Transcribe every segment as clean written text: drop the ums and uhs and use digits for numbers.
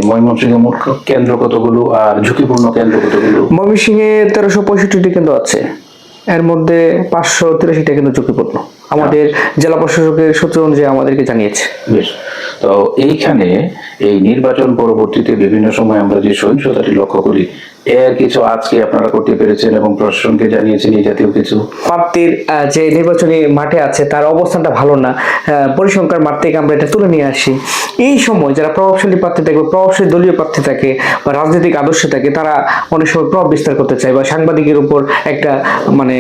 ময়মনসিংহে মোট কেন্দ্র কতগুলো আর ঝুঁকিপূর্ণ কেন্দ্র কতগুলো? ময়মনসিংহে 1365টি কেন্দ্র আছে, এর মধ্যে 583টা কেন্দ্র ঝুঁকিপূর্ণ আমাদের জেলা প্রশাসকের সূত্র অনুযায়ী আমাদেরকে জানিয়েছে। বেশ, তো এইখানে এই নির্বাচন পরবর্তীতে বিভিন্ন সময় আমরা যে সহিংসতাটি লক্ষ্য করি, এর কিছু আজকে আপনারা করতে পেরেছেন এবং প্রশাসনকে জানিয়েছেন এই জাতীয় কিছু? প্রার্থীর যে নির্বাচনী মাঠে আছে তার অবস্থানটা ভালো না, পরিসংখ্যার মাঠ থেকে আমরা এটা তুলে নিয়ে আসি। এই সময় যারা প্রভাবশালী প্রার্থী থাকে, প্রভাবশালী দলীয় প্রার্থী থাকে বা রাজনৈতিক আদর্শ থাকে, তারা অনেক সময় প্রভাব বিস্তার করতে চায় বা সাংবাদিকের উপর একটা মানে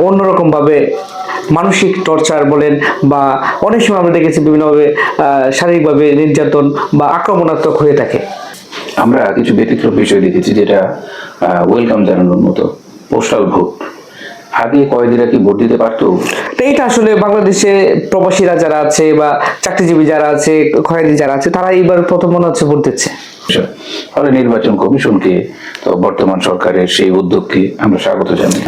অন্যরকম ভাবে মানসিক টর্চার বলেন বা অনেক সময় আমরা দেখেছি বিভিন্নভাবে শারীরিকভাবে নির্যাতন বা আক্রমণাত্মক হয়ে থাকে। আমরা কিছু ব্যতিক্রম বিষয় দেখেছি, যেটা ওয়েলকাম জানানোর মতো, পোস্টাল ভোট। আগে কয়েদিরা কি ভোট দিতে পারতো? এটা আসলে বাংলাদেশে প্রবাসীরা যারা আছে বা চাকরিজীবী যারা আছে, কয়েদি যারা আছে, তারা এইবার প্রথম মনে হচ্ছে ভোট দিচ্ছে। ফলে নির্বাচন কমিশনকে, তো বর্তমান সরকারের সেই উদ্যোগকে আমরা স্বাগত জানাই।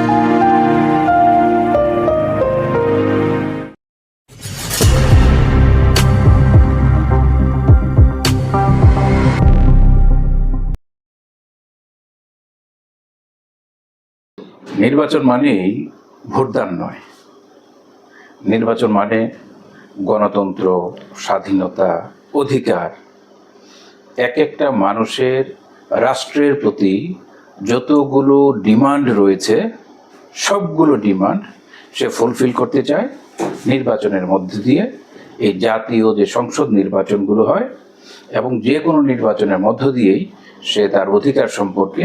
নির্বাচন মানেই ভোটদান নয়, নির্বাচন মানে গণতন্ত্র, স্বাধীনতা, অধিকার। এক একটা মানুষের রাষ্ট্রের প্রতি যতগুলো ডিমান্ড রয়েছে, সবগুলো ডিমান্ড সে ফুলফিল করতে চায় নির্বাচনের মধ্যে দিয়ে। এই জাতীয় যে সংসদ নির্বাচনগুলো হয়, এবং যে কোনো নির্বাচনের মধ্য দিয়েই সে তার অধিকার সম্পর্কে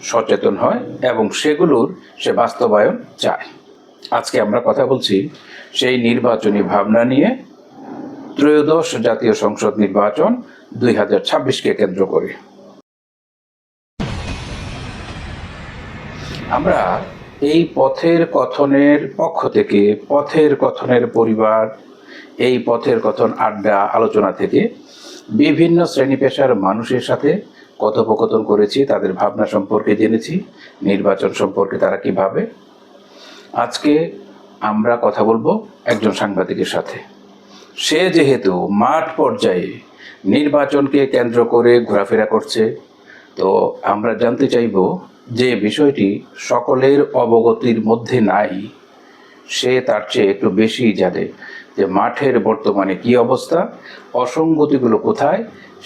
সচেতন হয় এবং সেগুলোর সে বাস্তবায়ন চায়। আজকে আমরা কথা বলছি সেই নির্বাচনী ভাবনা নিয়ে, ত্রয়োদশ জাতীয় সংসদ নির্বাচন 2026কে কেন্দ্র করে। আমরা এই পথের কথনের পক্ষ থেকে, পথের কথনের পরিবার, এই পথের কথন আড্ডা আলোচনা থেকে বিভিন্ন শ্রেণী পেশার মানুষের সাথে কথোপকথন করেছি, তাদের ভাবনা সম্পর্কে জেনেছি, নির্বাচন সম্পর্কে তারা কি ভাবে। আজকে আমরা কথা বলবো একজন সাংবাদিকের সাথে। সে যেহেতু মাঠ পর্যায়ে নির্বাচনকে কেন্দ্র করে ঘোরাফেরা করছে, তো আমরা জানতে চাইব যে বিষয়টি সকলের অবগতির মধ্যে নাই, সে তার চেয়ে একটু বেশি জানে যে মাঠের বর্তমানে কি অবস্থা, অসঙ্গতিগুলো কোথায়।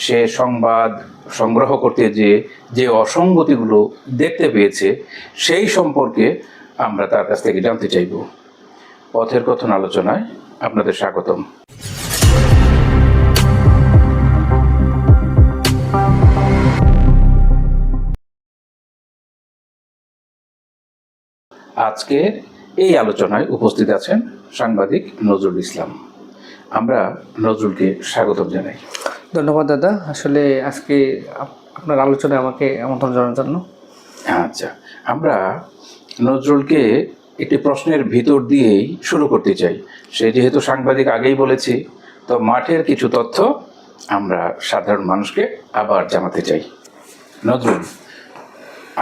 সে সংবাদ সংগ্রহ করতে যে অসঙ্গতিগুলো দেখতে পেয়েছে, সেই সম্পর্কে আমরা তার কাছ থেকে জানতে চাইব। পথের কথন আলোচনায় আপনাদের স্বাগতম। আজকে এই আলোচনায় উপস্থিত আছেন সাংবাদিক নজরুল ইসলাম। আমরা নজরুলকে স্বাগতম জানাই। ধন্যবাদ দাদা, আসলে আজকে আপনার আলোচনায় আমাকে আমন্ত্রণ জানানোর জন্য। আচ্ছা, আমরা নজরুলকে একটি প্রশ্নের ভিতর দিয়েই শুরু করতে চাই। সে যেহেতু সাংবাদিক আগেই বলেছি, তো মাঠের কিছু তথ্য আমরা সাধারণ মানুষকে আবার জানাতে চাই। নজরুল,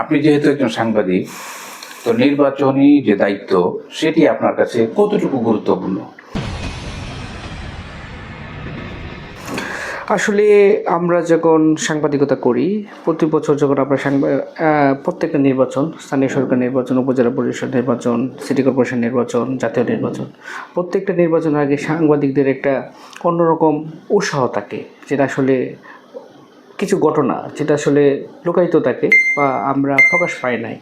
আপনি যেহেতু একজন সাংবাদিক, তো নির্বাচনী যে দায়িত্ব সেটি আপনার কাছে কতটুকু গুরুত্বপূর্ণ? আসলে আমরা যখন সাংবাদিকতা করি, প্রতি বছর যখন আমরা প্রত্যেকটা নির্বাচন, স্থানীয় সরকার নির্বাচন, উপজেলা পরিষদ নির্বাচন, সিটি কর্পোরেশন নির্বাচন, জাতীয় নির্বাচন, প্রত্যেকটা নির্বাচনের আগে সাংবাদিকদের একটা অন্যরকম উৎসাহ থাকে, যেটা আসলে কিছু ঘটনা যেটা আসলে লুকায়িত থাকে বা আমরা প্রকাশ পাই নাই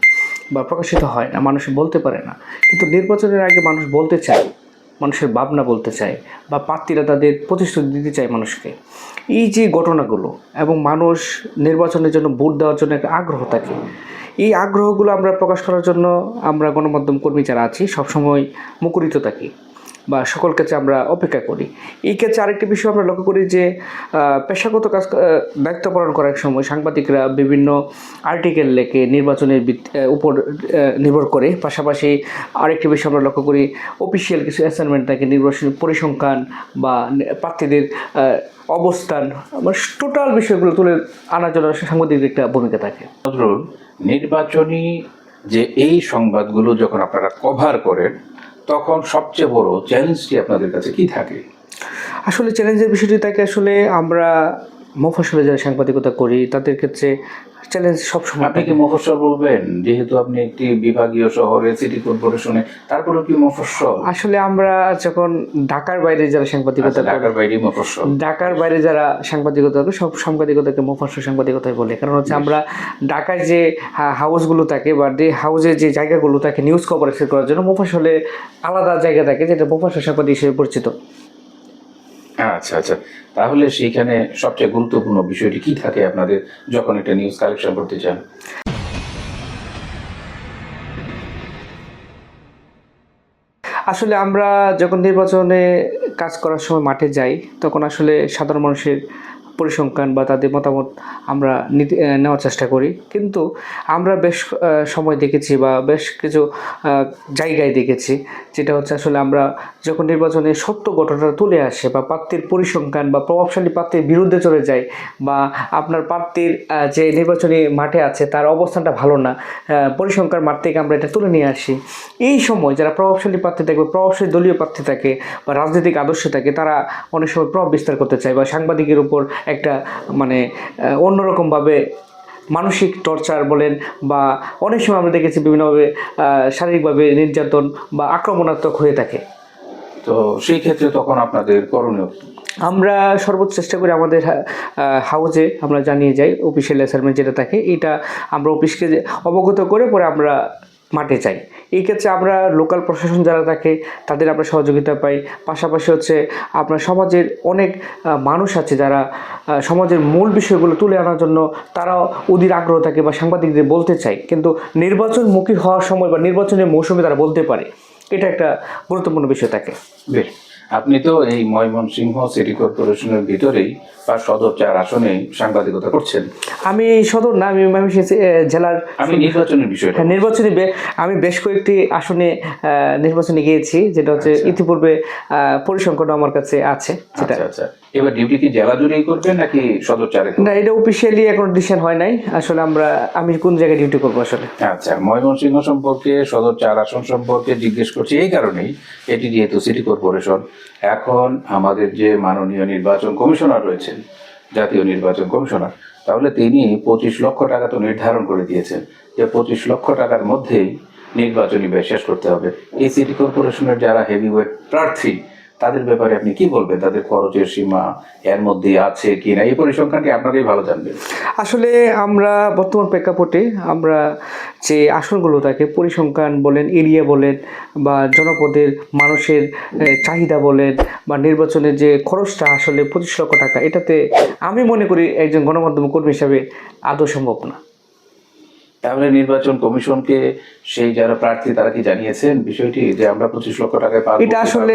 বা প্রকাশিত হয় না, মানুষ বলতে পারে না। কিন্তু নির্বাচনের আগে মানুষ বলতে চায়, মানুষের ভাবনা বলতে চায় বা প্রার্থীরা তাদের প্রতিশ্রুতি দিতে চায় মানুষকে। এই যে ঘটনাগুলো এবং মানুষ নির্বাচনের জন্য ভোট দেওয়ার জন্য একটা আগ্রহ থাকে, এই আগ্রহগুলো আমরা প্রকাশ করার জন্য আমরা গণমাধ্যম কর্মী যারা আছি সবসময় মুখরিত থাকি বা সকল ক্ষেত্রে আমরা অপেক্ষা করি। এই ক্ষেত্রে আরেকটি বিষয় আমরা লক্ষ্য করি যে পেশাগত কাজ দায়িত্ব পালন করার সময় সাংবাদিকরা বিভিন্ন আর্টিকেল লেখে নির্বাচনের উপর নির্ভর করে। পাশাপাশি আরেকটি বিষয় আমরা লক্ষ্য করি, অফিসিয়াল কিছু অ্যাসাইনমেন্ট থাকে, নির্বাচনী পরিসংখ্যান বা প্রার্থীদের অবস্থান, মানে টোটাল বিষয়গুলো তুলে আনার জন্য সাংবাদিকদের একটা ভূমিকা থাকে। নজরুল, নির্বাচনী যে এই সংবাদগুলো যখন আপনারা কভার করেন, তখন সবচেয়ে বড় চ্যালেঞ্জটি আপনাদের কাছে কি থাকে? আসলে চ্যালেঞ্জের বিষয়টি থাকে, আসলে আমরা মফস্বলে যারা সাংবাদিকতা করি তাদের ক্ষেত্রে চ্যালেঞ্জ সবসময় আপনি কি মফস্বল বলবেন, যেহেতু আপনি একটি বিভাগীয় শহরে সিটি কর্পোরেশনে, তারপরেও কি মফস্বল? আসলে আমরা যখন ঢাকার বাইরে যারা সাংবাদিকতা করে, ঢাকার বাইরে মফস্বল, ঢাকার বাইরে যারা সাংবাদিকতা করে সব সাংবাদিকতাকে মফস্বল সাংবাদিকতাই বলে। কারণ হচ্ছে আমরা ঢাকায় যে হাউসগুলো থাকে বা যে হাউসে যে জায়গাগুলো থাকে নিউজ কভারেজ করার জন্য মফস্বলে আলাদা জায়গা থাকে, যেটা মফস্বল সাংবাদিক হিসেবে পরিচিত। আচ্ছা আচ্ছা, তাহলে সেইখানে সবচেয়ে গুরুত্বপূর্ণ বিষয়টি কি থাকে আপনাদের যখন একটা নিউজ কালেকশন করতে চান? আসলে আমরা যখন নির্বাচনে কাজ করার সময় মাঠে যাই তখন আসলে সাধারণ মানুষের পরিসংখ্যান বা তাদের মতামত আমরা নেওয়ার চেষ্টা করি। কিন্তু আমরা বেশ সময় দেখেছি বা বেশ কিছু জায়গায় দেখেছি, যেটা হচ্ছে আসলে আমরা যখন নির্বাচনে সত্য ঘটনাটা তুলে আসে বা প্রার্থীর পরিসংখ্যান বা প্রভাবশালী প্রার্থীর বিরুদ্ধে চলে যায় বা আপনার প্রার্থীর যে নির্বাচনী মাঠে আছে তার অবস্থানটা ভালো না, পরিসংখ্যান মাঠ থেকে আমরা এটা তুলে নিয়ে আসি। এই সময় যারা প্রভাবশালী প্রার্থী থাকে বা প্রভাবশালী দলীয় প্রার্থী থাকে বা রাজনৈতিক আদর্শ থাকে, তারা অনেক সময় প্রভাব বিস্তার করতে চায় বা সাংবাদিকের উপর একটা মানে অন্যরকমভাবে মানসিক টর্চার বলেন বা অনেক সময় আমরা দেখেছি বিভিন্নভাবে শারীরিকভাবে নির্যাতন বা আক্রমণাত্মক হয়ে থাকে। তো সেই ক্ষেত্রে তখন আপনাদের করণীয়? আমরা সর্বোচ্চ চেষ্টা করি আমাদের হাউজে আমরা জানিয়ে যাই, অফিসিয়াল অ্যাসাইনমেন্ট যেটা থাকে এটা আমরা অফিসকে অবগত করে পরে আমরা মাঠে যাই। এই ক্ষেত্রে আমরা লোকাল প্রশাসন যারা থাকে তাদের আমরা সহযোগিতা পাই। পাশাপাশি হচ্ছে আপনার সমাজের অনেক মানুষ আছে যারা সমাজের মূল বিষয়গুলো তুলে আনার জন্য তারাও অধীর আগ্রহ থাকে বা সাংবাদিকদের বলতে চায়, কিন্তু নির্বাচনমুখী হওয়ার সময় বা নির্বাচনের মৌসুমে তারা বলতে পারে, এটা একটা গুরুত্বপূর্ণ বিষয় থাকে। বেশ, আপনি তো এই ময়মনসিংহ সিটি কর্পোরেশনের ভিতরেই বা সদর 4 আসনে সাংবাদিকতা করছেন। আমি সদর না, আমি জেলার, আমি নির্বাচনের বিষয়টা, হ্যাঁ নির্বাচনী আমি বেশ কয়েকটি আসনে নির্বাচনে গিয়েছি, যেটা হচ্ছে ইতিপূর্বে পরিসংখ্যান আমার কাছে আছে। আচ্ছা আচ্ছা, এবার ডিউটি কি জেলা জুড়েই করবেন নাকি সদর 4-এ? না, এটা অফিসিয়ালি এখন ডিসিশন হয় নাই আসলে আমি কোন জায়গায় ডিউটি করবো আসলে। আচ্ছা, ময়মনসিংহ সম্পর্কে, সদর 4 আসন সম্পর্কে জিজ্ঞেস করছি এই কারণেই, এটি যেহেতু সিটি কর্পোরেশন, এখন আমাদের যে মাননীয় নির্বাচন কমিশনার রয়েছেন, জাতীয় নির্বাচন কমিশনার, তাহলে তিনি 25 লক্ষ টাকা তো নির্ধারণ করে দিয়েছেন যে 25 লক্ষ টাকার মধ্যেই নির্বাচনী ব্যয় শেষ করতে হবে। এই সিটি কর্পোরেশনের যারা হেভিওয়েট প্রার্থী তাদের ব্যাপারে আপনি কি বলবেন? তাদের খরচের সীমা এর মধ্যে আছে কি না, এই পরিসংখ্যানটি আপনারাই ভালো জানবেন। আসলে আমরা বর্তমান প্রেক্ষাপটে আমরা যে আসনগুলো থাকে পরিসংখ্যান বলেন, এরিয়া বলেন বা জনপদের মানুষের চাহিদা বলেন বা নির্বাচনের যে খরচটা আসলে 25 লক্ষ টাকা, এটাতে আমি মনে করি একজন গণমাধ্যম কর্মী হিসাবে আদৌ সম্ভব না। তাহলে নির্বাচন কমিশনকে সেই যারা প্রার্থী তারা কি জানিয়েছেন বিষয়টি যে আমরা 25 লক্ষ টাকায় পাবো? এটা আসলে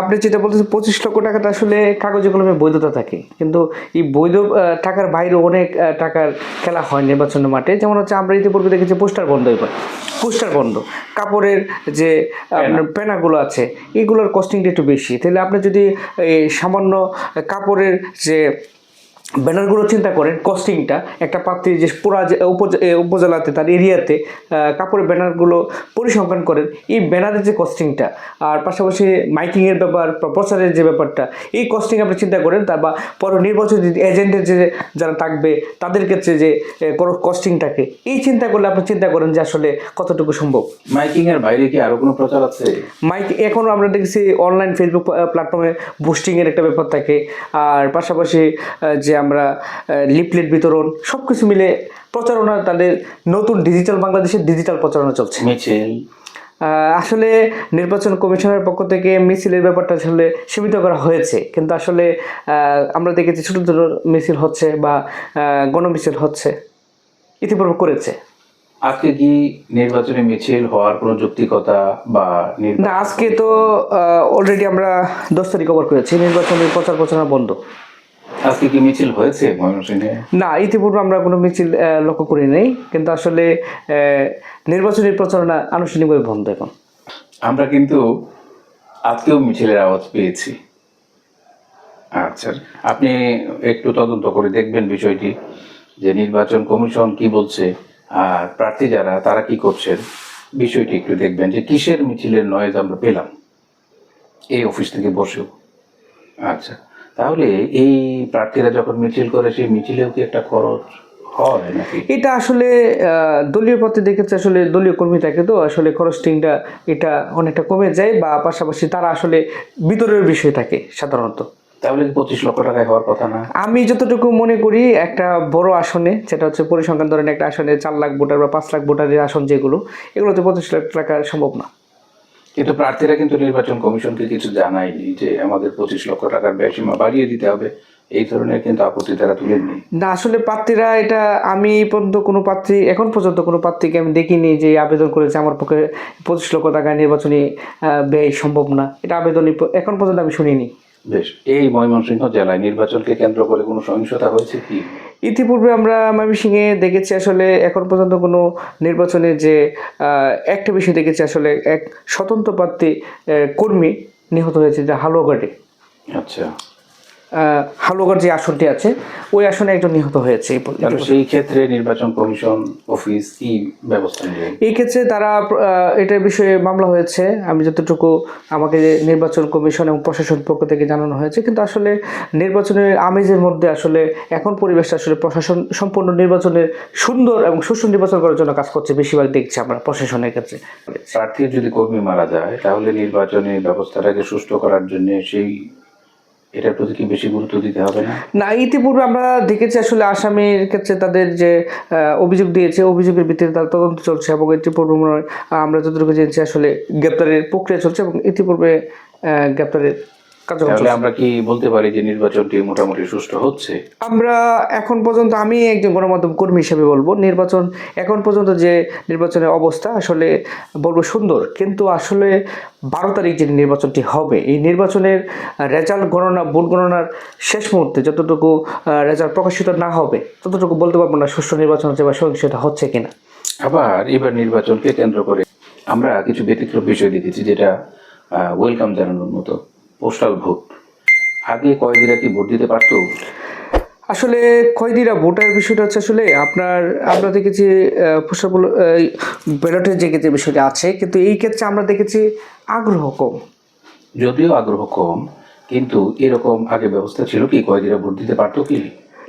আপনি যেটা বলতেছেন 25 লক্ষ টাকাটা আসলে কাগজে কলমে বৈধতা থাকে, কিন্তু এই বৈধ টাকার বাইরে অনেক টাকার খেলা হয় নির্বাচনের মাঠে। যেমন হচ্ছে আমরা ইতিপূর্বে দেখেছি পোস্টার বন্ধ, এবার পোস্টার বন্ধ, কাপড়ের যে পেনাগুলো আছে এগুলোর কস্টিংটা একটু বেশি। তাহলে আপনি যদি সামান্য কাপড়ের যে ব্যানারগুলো চিন্তা করেন, কস্টিংটা একটা প্রার্থী যে পুরা উপজেলাতে তার এরিয়াতে কাপড়ের ব্যানারগুলো পরিসংখ্যান করেন, এই ব্যানারের যে কস্টিংটা আর পাশাপাশি মাইকিংয়ের ব্যাপার, প্রচারের যে ব্যাপারটা, এই কস্টিং আপনি চিন্তা করেন। তা বা পরে নির্বাচনী এজেন্টের যে যারা থাকবে তাদের ক্ষেত্রে যে কস্টিং থাকে, এই চিন্তা করলে আপনি চিন্তা করেন যে আসলে কতটুকু সম্ভব। মাইকিংয়ের বাইরে কি আরো কোনো প্রচার আছে? এখনও আমরা দেখছি অনলাইন ফেসবুক প্ল্যাটফর্মে বুস্টিংয়ের একটা ব্যাপার থাকে, আর পাশাপাশি যে আমরা লিফলেট বিতরণ, সব কিছু মিলে প্রচারণা, তাদের নতুন ডিজিটাল বাংলাদেশের ডিজিটাল প্রচারণা চলছে। মিছিল আসলে নির্বাচন কমিশনের পক্ষ থেকে মিছিলের ব্যাপারটা আসলে সীমিত করা হয়েছে, কিন্তু আসলে আমরা দেখেছি ছোটো ছোটো মিছিল হচ্ছে বা গণমিছিল হচ্ছে, ইতিপূর্বে করেছে। আজকে কি নির্বাচনী মিছিল হওয়ার কোনো যৌক্তিকতা বা না, আজকে তো অলরেডি আমরা 10 তারিখ কভার করেছি, নির্বাচনের প্রচারণা বন্ধ। আজকে কি মিছিল হয়েছে ময়মনসিংহে? না, ইতিপূর্বে আমরা কোনো মিছিল লক্ষ্য করি নাই, কিন্তু আসলে নির্বাচনী প্রচারণা আনুষ্ঠানিকভাবে বন্ধ এখন। আমরা কিন্তু আজকেও মিছিলের আওয়াজ পেয়েছি। আচ্ছা, আপনি একটু তদন্ত করে দেখবেন বিষয়টি, যে নির্বাচন কমিশন কি বলছে আর প্রার্থী যারা তারা কি করছেন, বিষয়টি একটু দেখবেন যে কিসের মিছিলের নয়েজ আমরা পেলাম এই অফিস থেকে বসেও। আচ্ছা, তাহলে এই প্রার্থীরা যখন মিছিল করে সেই মিছিলেও কি একটা খরচ হয় নাকি? এটা আসলে দলীয় পথে দেখেছে, আসলে দলীয় কর্মী থাকে তো আসলে খরচটিংটা এটা অনেকটা কমে যায়, বা পাশাপাশি তারা আসলে ভিতরের বিষয় থাকে সাধারণত। তাহলে 25 লক্ষ টাকায় হওয়ার কথা না? আমি যতটুকু মনে করি একটা বড় আসনে, যেটা হচ্ছে পরিসংখ্যান ধরেন একটা আসনে 4 লাখ ভোটার বা 5 লাখ ভোটারের আসন যেগুলো, এগুলোতে 25 লাখ টাকা সম্ভব না। কিন্তু প্রার্থীরা কিন্তু নির্বাচন কমিশনকে কিছু জানায়নি যে আমাদের 25 লক্ষ টাকার ব্যয়সীমা বাড়িয়ে দিতে হবে, এই ধরনের কিন্তু আপত্তি তারা তুলেননি। না, আসলে প্রার্থীরা এটা, আমি এই পর্যন্ত কোনো প্রার্থী, এখন পর্যন্ত কোনো প্রার্থীকে আমি দেখিনি যে আবেদন করেছে আমার পক্ষে 25 লক্ষ টাকা নির্বাচনী ব্যয় সম্ভব না, এটা আবেদন এখন পর্যন্ত আমি শুনিনি। বেশ, এই ময়মনসিংহ জেলায় নির্বাচনকে কেন্দ্র করে কোনো সহিংসতা হয়েছে কি? ইতিপূর্বে আমরা ময়মনসিংহে দেখেছি আসলে এখন পর্যন্ত কোনো নির্বাচনে যে একটা বিষয় দেখেছি, আসলে এক স্বতন্ত্র প্রার্থী কর্মী নিহত হয়েছে, যে হালুয়াঘাটে। আচ্ছা, হালুয়াঘাট যে আসনটি আছে ওই আসনে একজন নিহত হয়েছে। তাহলে সেই ক্ষেত্রে নির্বাচন কমিশন অফিস কি ব্যবস্থা নেবে? এই ক্ষেত্রে তারা এটার বিষয়ে মামলা হয়েছে, আমি যতটুকু আমাকে নির্বাচন কমিশন এবং প্রশাসন পক্ষ থেকে জানানো হয়েছে, কিন্তু আসলে নির্বাচনের আমেজের মধ্যে আসলে এখন পরিবেশটা আসলে প্রশাসন সম্পূর্ণ নির্বাচনের সুন্দর এবং সুষ্ঠু নির্বাচন করার জন্য কাজ করছে, বেশিরভাগ দেখছি আমরা প্রশাসনের ক্ষেত্রে। প্রার্থীর যদি কর্মী মারা যায় তাহলে নির্বাচনী ব্যবস্থাটাকে সুষ্ঠু করার জন্য এটার প্রতি কি বেশি গুরুত্ব দিতে হবে না? না, ইতিপূর্বে আমরা দেখেছি আসলে আসামির ক্ষেত্রে তাদের যে অভিযোগ দিয়েছে, অভিযোগের ভিত্তিতে তার তদন্ত চলছে, এবং ইতিপূর্বে আমরা যতটুকু জেনেছি আসলে গ্রেপ্তারের প্রক্রিয়া চলছে, এবং ইতিপূর্বে গ্রেপ্তারের কার্যক্রম তাহলে চলছে। আমরা কি বলতে পারি যে নির্বাচনটি মোটামুটি সুষ্ঠু হচ্ছে? আমরা এখন পর্যন্ত, আমি একজন গণমাধ্যম কর্মী হিসেবে বলবো, নির্বাচন এখন পর্যন্ত যে নির্বাচনের অবস্থা আসলে বলবো সুন্দর, কিন্তু আসলে 12 তারিখ যে নির্বাচনটি হবে, এই নির্বাচনের রেজাল্ট গণনা, ভোট গণনার শেষ মুহূর্তে যতটুকু রেজাল্ট প্রকাশিত না হবে ততটুকু বলতে পারবো না সুষ্ঠু নির্বাচন হচ্ছে বা সহিংসতা হচ্ছে কিনা। আবার এবার নির্বাচনকে কেন্দ্র করে আমরা কিছু ব্যতিক্রম বিষয় দেখেছি, যেটা ওয়েলকাম জানানোর মতো। পোস্টাল ভোট, আগে কয়েদিরা কি ভোট দিতে পারতো? আসলে কয়েদিরা ভোটার বিষয়টা হচ্ছে আসলে আমরা দেখেছি ব্যালটের যে বিষয়টা আছে, কিন্তু এই ক্ষেত্রে আমরা দেখেছি আগ্রহ কম। যদিও আগ্রহ কম, কিন্তু এরকম আগে ব্যবস্থা ছিল কি কয়েদিরা ভোট দিতে পারতো কি?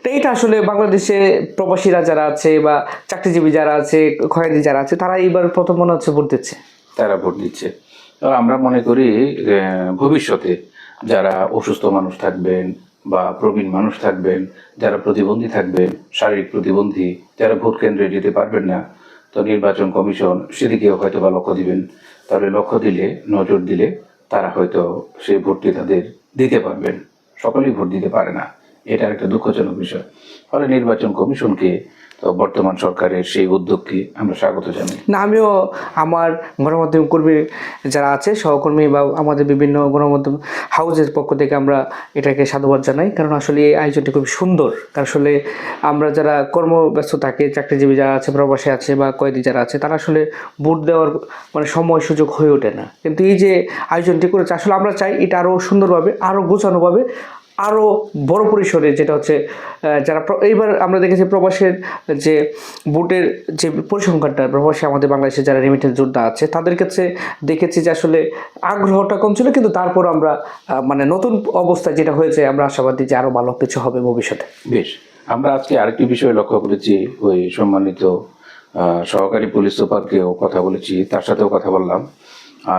তো এটা আসলে বাংলাদেশে প্রবাসীরা যারা আছে বা চাকরিজীবী যারা আছে, কয়েদি যারা আছে, তারা এইবার প্রথম মনে হচ্ছে ভোট দিচ্ছে। তারা ভোট দিচ্ছে। তো আমরা মনে করি ভবিষ্যতে যারা অসুস্থ মানুষ থাকবেন বা প্রবীণ মানুষ থাকবেন, যারা প্রতিবন্ধী থাকবেন, শারীরিক প্রতিবন্ধী, যারা ভোট কেন্দ্রে যেতে পারবেন না, তো নির্বাচন কমিশন সেদিকেও হয়তো বা লক্ষ্য দিবেন। তাহলে লক্ষ্য দিলে, নজর দিলে তারা হয়তো সেই ভোটটি তাদের দিতে পারবেন। সকলেই ভোট দিতে পারে না, এটা একটা দুঃখজনক বিষয়। ফলে নির্বাচন কমিশনকে, তো বর্তমান সরকারের সেই উদ্যোগকে আমরা স্বাগত জানাই। না, আমিও আমার গণমাধ্যম কর্মী যারা আছে, সহকর্মী বা আমাদের বিভিন্ন গণমাধ্যম হাউজের পক্ষ থেকে আমরা এটাকে সাধুবাদ জানাই, কারণ আসলে এই আয়োজনটি খুব সুন্দর। কারণ আসলে আমরা যারা কর্মব্যস্ত থাকে, চাকরিজীবী যারা আছে, প্রবাসী আছে বা কয়েদি যারা আছে, তারা আসলে ভোট দেওয়ার সময় সুযোগ হয়ে ওঠে না, কিন্তু এই যে আয়োজনটি করেছে আসলে আমরা চাই এটা আরও সুন্দরভাবে, আরও গোছানোভাবে, আরও বড় পরিসরে, যেটা হচ্ছে যারা এইবার আমরা দেখেছি প্রবাসের যে ভোটের যে পরিসংখ্যানটা, প্রবাসী আমাদের বাংলাদেশে যারা রেমিটেন্স যোদ্ধা আছে তাদের ক্ষেত্রে দেখেছি যে আসলে আগ্রহটা কম ছিল, কিন্তু তারপর আমরা নতুন অবস্থায় যেটা হয়েছে, আমরা আশাবাদী যে আরও ভালো কিছু হবে ভবিষ্যতে। বেশ, আমরা আজকে আরেকটি বিষয় লক্ষ্য করেছি, ওই সম্মানিত সহকারী পুলিশ সুপারকেও কথা বলেছি, তার সাথেও কথা বললাম।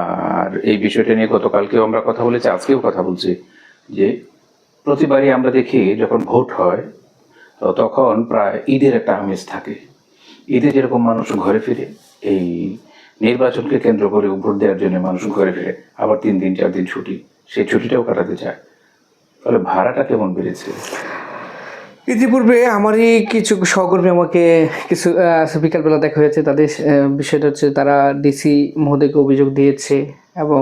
আর এই বিষয়টা নিয়ে গতকালকেও আমরা কথা বলেছি, আজকেও কথা বলছি, যে প্রতিবারই আমরা দেখি যখন ভোট হয় তো তখন প্রায় ঈদের একটা আমেজ থাকে। ঈদে যেরকম মানুষ ঘরে ফিরে, এই নির্বাচনকে কেন্দ্র করে ভোট দেওয়ার জন্য মানুষ ঘরে ফিরে, আবার 3 দিন 4 দিন ছুটি, সেই ছুটিটাও কাটাতে চায়। ফলে ভাড়াটা কেমন বেড়েছে? ইতিপূর্বে আমারই কিছু সহকর্মী আমাকে কিছু বিকালবেলা দেখা হয়েছে, তাদের বিষয়টা হচ্ছে তারা ডিসি মহোদয়কে অভিযোগ দিয়েছে এবং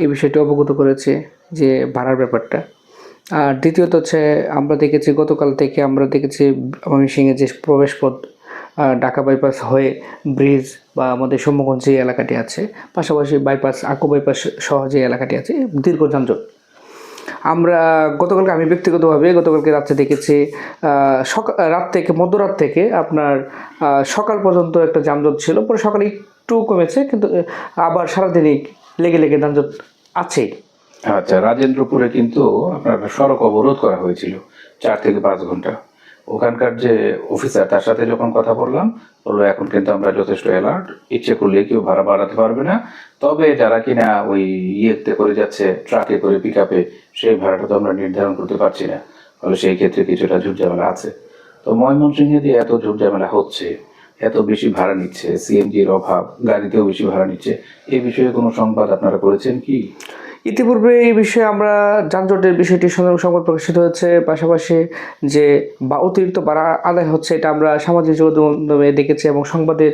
এই বিষয়টি অবগত করেছে যে ভাড়ার ব্যাপারটা। আর দ্বিতীয়ত হচ্ছে আমরা দেখেছি গতকাল থেকে আমরা দেখেছি ময়মনসিংহে যে প্রবেশপথ ঢাকা বাইপাস হয়ে ব্রিজ বা আমাদের সম্মুখগঞ্জ যে এলাকাটি আছে, পাশাপাশি বাইপাস আকু বাইপাস সহ যে এলাকাটি আছে, দীর্ঘ যানজট। আমরা গতকালকে, আমি ব্যক্তিগতভাবে গতকালকে রাত্রে দেখেছি, রাত থেকে মধ্যরাত থেকে আপনার সকাল পর্যন্ত একটা যানজট ছিল, পরে সকালে একটু কমেছে, কিন্তু আবার সারাদিনই লেগে যানজট আছেই। আচ্ছা, রাজেন্দ্রপুরে কিন্তু আপনার সড়ক অবরোধ করা হয়েছিল 4 থেকে 5 ঘন্টা। ওখানকার যে অফিসার, তার সাথে যখন কথা বললাম, বললো এখন কিন্তু আমরা যথেষ্ট অ্যালার্ট, ইচ্ছে করলে কেউ ভাড়া বাড়াতে পারবে না, তবে যারা কিনা ওই ইয়েতে করে যাচ্ছে, ট্রাকে করে, পিক আপে, সেই ভাড়াটা তো আমরা নির্ধারণ করতে পারছি না, ফলে সেই ক্ষেত্রে কিছুটা ঝুটঝামেলা আছে। তো ময়মনসিংহে যে এত ঝুটঝামেলা হচ্ছে, এত বেশি ভাড়া নিচ্ছে, সিএনজির অভাব, গাড়িতেও বেশি ভাড়া নিচ্ছে, এই বিষয়ে কোনো সংবাদ আপনারা করেছেন কি? ইতিপূর্বে এই বিষয়ে আমরা যানজটের বিষয়টির সঙ্গে সংবাদ প্রকাশিত হচ্ছে, পাশাপাশি যে বা অতিরিক্ত ভাড়া আদায় হচ্ছে এটা আমরা সামাজিক যোগাযোগ মাধ্যমে দেখেছি এবং সংবাদের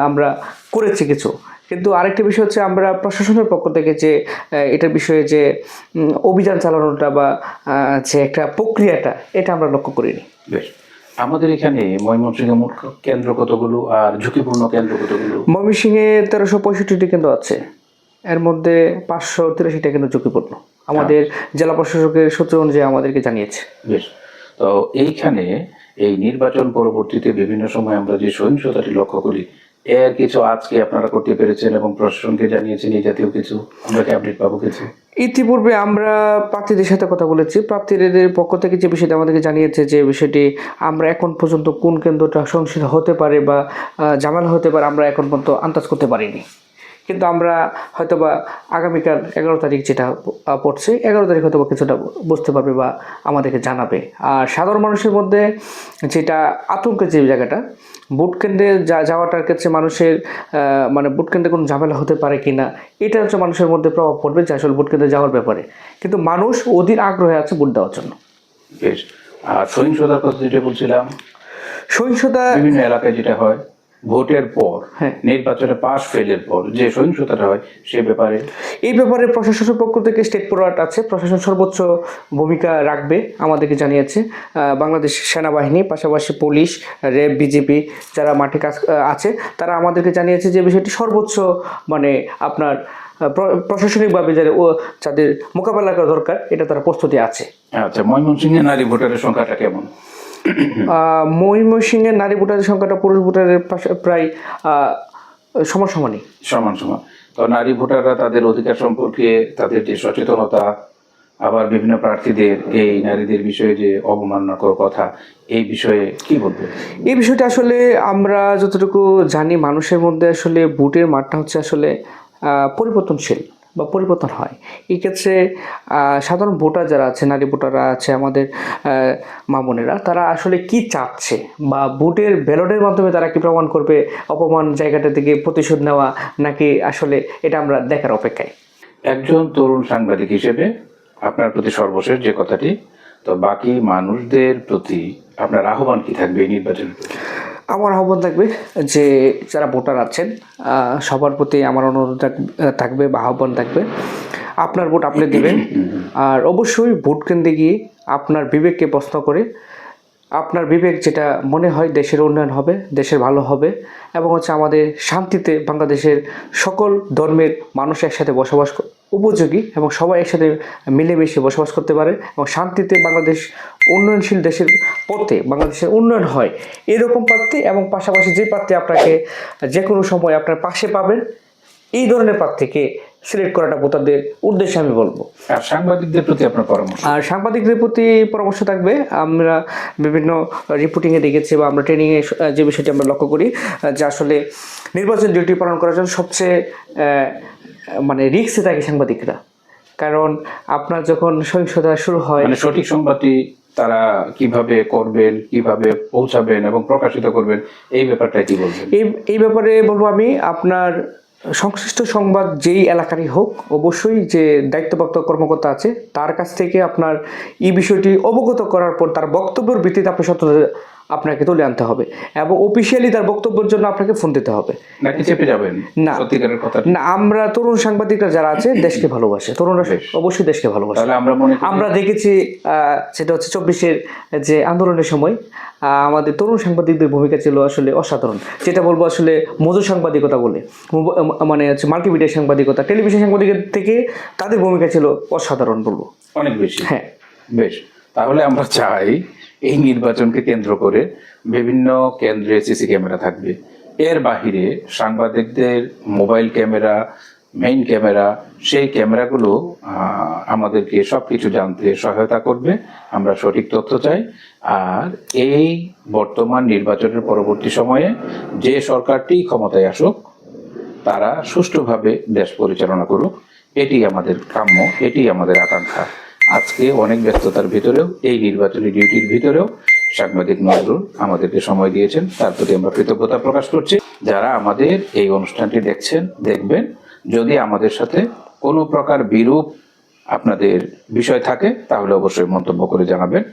আমরা করেছি কিছু। কিন্তু আরেকটি বিষয় হচ্ছে আমরা প্রশাসনের পক্ষ থেকে যে এটার বিষয়ে যে অভিযান চালানোটা বা যে একটা প্রক্রিয়াটা, এটা আমরা লক্ষ্য করিনি। বেশ, আমাদের এখানে ময়মনসিংহে মোট কেন্দ্র কতগুলো আর ঝুঁকিপূর্ণ কেন্দ্র কতগুলো? ময়মনসিংহে 1365টি কেন্দ্র আছে, এর মধ্যে 583টা কেন্দ্র ঝুঁকিপূর্ণ, আমাদের জেলা প্রশাসকের সূত্র অনুযায়ী আমাদেরকে জানিয়েছে। বেশ, তো এইখানে এই নির্বাচন পরবর্তীতে বিভিন্ন সময় আমরা যে সহিংসতাটি লক্ষ্য করি, এর কিছু আজকে আপনারা করতে পেরেছেন এবং প্রশাসনকে জানিয়েছেন, এই জাতীয় কিছু আমরা কি আপডেট পাবো কিছু? ইতিপূর্বে আমরা প্রার্থীদের সাথে কথা বলেছি, প্রার্থীদের পক্ষ থেকে যে বিষয়টি আমাদেরকে জানিয়েছে যে বিষয়টি আমরা এখন পর্যন্ত কোন কেন্দ্রটা সহিংসিত হতে পারে বা ঝামেলা হতে পারে আমরা এখন পর্যন্ত আন্দাজ করতে পারিনি। কিন্তু আমরা হয়তোবা আগামীকাল 11 তারিখ যেটা পড়ছে, 11 তারিখ হয়তো কিছুটা বুঝতে পারবে বা আমাদেরকে জানাবে। আর সাধারণ মানুষের মধ্যে যেটা আতঙ্কের যে জায়গাটা, ভোট কেন্দ্রে যাওয়াটার ক্ষেত্রে মানুষের মানে ভোট কেন্দ্রে কোনো ঝামেলা হতে পারে কি না, এটা হচ্ছে মানুষের মধ্যে প্রভাব পড়বে যে আসলে ভোট কেন্দ্রে যাওয়ার ব্যাপারে। কিন্তু মানুষ অধীর আগ্রহে আছে ভোট দেওয়ার জন্য। বেশ, আর সহিংসতার কথা যেটা বলছিলাম, সহিংসতা বিভিন্ন এলাকায় যেটা হয় ভোটের পর, হ্যাঁ, নির্বাচনে পাশ ফেলের পর যে সহিংসতাটা হয়, সে ব্যাপারে এই ব্যাপারে প্রশাসনের পক্ষ থেকে স্টেট ফরওয়ার্ড আছে, প্রশাসন সর্বোচ্চ ভূমিকা রাখবে আমাদেরকে জানিয়েছে। বাংলাদেশ সেনাবাহিনী, পাশাপাশি পুলিশ, র্যাব, বিজেপি যারা মাঠে কাজ আছে, তারা আমাদেরকে জানিয়েছে যে বিষয়টি সর্বোচ্চ মানে আপনার প্রশাসনিকভাবে যাদের মোকাবেলা করা দরকার, এটা তারা প্রস্তুতি আছে। আচ্ছা, ময়মনসিংহে নারী ভোটারের সংখ্যাটা কেমন? ময়মনসিংহের নারী ভোটারের সংখ্যাটা পুরুষ ভোটারের প্রায় সমানই। সমান সমান। তো নারী ভোটাররা তাদের অধিকার সম্পর্কে তাদের যে সচেতনতা, আবার বিভিন্ন প্রার্থীদের এই নারীদের বিষয়ে যে অবমাননাকর কথা, এই বিষয়ে কি বলবেন? এই বিষয়টা আসলে আমরা যতটুকু জানি, মানুষের মধ্যে আসলে ভোটের মাঠটা হচ্ছে আসলে পরিবর্তনশীল বা পরিবর্তন হয়। এই ক্ষেত্রে সাধারণ ভোটার যারা আছে, নারী ভোটাররা আছে, আমাদের মা বোনেরা, তারা আসলে কি চাচ্ছে বা ভোটের ব্যালটের মাধ্যমে তারা কি প্রমাণ করবে, অপমান জায়গাটা থেকে প্রতিশোধ নেওয়া নাকি, আসলে এটা আমরা দেখার অপেক্ষায়। একজন তরুণ সাংবাদিক হিসেবে আপনার প্রতি সর্বশেষ যে কথাটি, তো বাকি মানুষদের প্রতি আপনার আহ্বান কি থাকবে এই নির্বাচনের প্রতি? আমার আহ্বান থাকবে যে যারা ভোটার আছেন সবার প্রতি আমার অনুরোধ থাকবে বা আহ্বান থাকবে, আপনার ভোট আপনি দেবেন। আর অবশ্যই ভোট কেন্দ্রে গিয়ে আপনার বিবেককে প্রশ্ন করে, আপনার বিবেক যেটা মনে হয় দেশের উন্নয়ন হবে, দেশের ভালো হবে এবং হচ্ছে আমাদের শান্তিতে বাংলাদেশের সকল ধর্মের মানুষ একসাথে বসবাস উপযোগী এবং সবাই একসাথে মিলেমিশে বসবাস করতে পারে এবং শান্তিতে বাংলাদেশ উন্নয়নশীল দেশের পথে বাংলাদেশের উন্নয়ন হয়, এরকম প্রার্থী এবং পাশাপাশি যে প্রার্থী আপনাকে যে কোনো সময় আপনার পাশে পাবেন, এই ধরনের প্রার্থীকে সিলেক্ট করাটা ভোটারদের উদ্দেশ্যে আমি বলবো। আর সাংবাদিকদের প্রতি আপনার পরামর্শ? আর সাংবাদিকদের প্রতি পরামর্শ থাকবে, আমরা বিভিন্ন রিপোর্টিংয়ে দেখেছি বা আমরা ট্রেনিংয়ে যে বিষয়টি আমরা লক্ষ্য করি যে আসলে নির্বাচন ডিউটি পালন করার জন্য সবচেয়ে মানে রিস্কে থাকে সাংবাদিকরা। কারণ আপনার যখন সহিংসতা শুরু হয়, মানে সঠিক সংবাদটি তারা কিভাবে করবেন, কিভাবে পৌঁছাবেন এবং প্রকাশিত করবেন, এই ব্যাপারটা কি বলবেন? এই ব্যাপারে বলবো আমি, আপনার সংশ্লিষ্ট সংবাদ যেই এলাকারই হোক, অবশ্যই যে দায়িত্বপ্রাপ্ত কর্মকর্তা আছে তার কাছ থেকে আপনার এই বিষয়টি অবগত করার পর তার বক্তব্যের ভিত্তিতে আপনি আপনাকে তুলে আনতে হবে এবং অফিসিয়ালি তার বক্তব্যের জন্য আপনাকে ফোন দিতে হবে। নাকি চেপে যাবেন? না, সত্যিকারের কথা না, আমরা তরুণ সাংবাদিকরা যারা আছে দেশকে ভালোবাসে, তরুণরা অবশ্যই দেশকে ভালোবাসে। তাহলে আমরা দেখেছি সেটা হচ্ছে 24-এর যে আন্দোলনের সময় আমাদের তরুণ সাংবাদিকদের ভূমিকা ছিল আসলে অসাধারণ। যেটা বলবো আসলে মজুর সাংবাদিকতা বলে, মানে হচ্ছে মাল্টিমিডিয়া সাংবাদিকতা, টেলিভিশন সাংবাদিকতা থেকে তাদের ভূমিকা ছিল অসাধারণ বলবো, অনেক বেশি। হ্যাঁ, বেশ, তাহলে আমরা চাই এই নির্বাচনকে কেন্দ্র করে বিভিন্ন কেন্দ্রে সিসি ক্যামেরা থাকবে, এর বাহিরে সাংবাদিকদের মোবাইল ক্যামেরা মেইন ক্যামেরা, সেই ক্যামেরাগুলো আমাদেরকে সব কিছু জানতে সহায়তা করবে। আমরা সঠিক তথ্য চাই। আর এই বর্তমান নির্বাচনের পরবর্তী সময়ে যে সরকারটি ক্ষমতায় আসুক, তারা সুষ্ঠুভাবে দেশ পরিচালনা করুক, এটি আমাদের কাম্য, এটি আমাদের আকাঙ্ক্ষা। আজকে অনেক ব্যস্ততার ভিতরেও, এই নির্বাচনী ডিউটির ভিতরেও সাংবাদিক নজরুল আমাদেরকে সময় দিয়েছেন, তার প্রতি আমরা কৃতজ্ঞতা প্রকাশ করছি। যারা আমাদের এই অনুষ্ঠানটি দেখছেন, দেখবেন, যদি আমাদের সাথে কোনো প্রকার বিরূপ আপনাদের বিষয় থাকে তাহলে অবশ্যই মন্তব্য করে জানাবেন।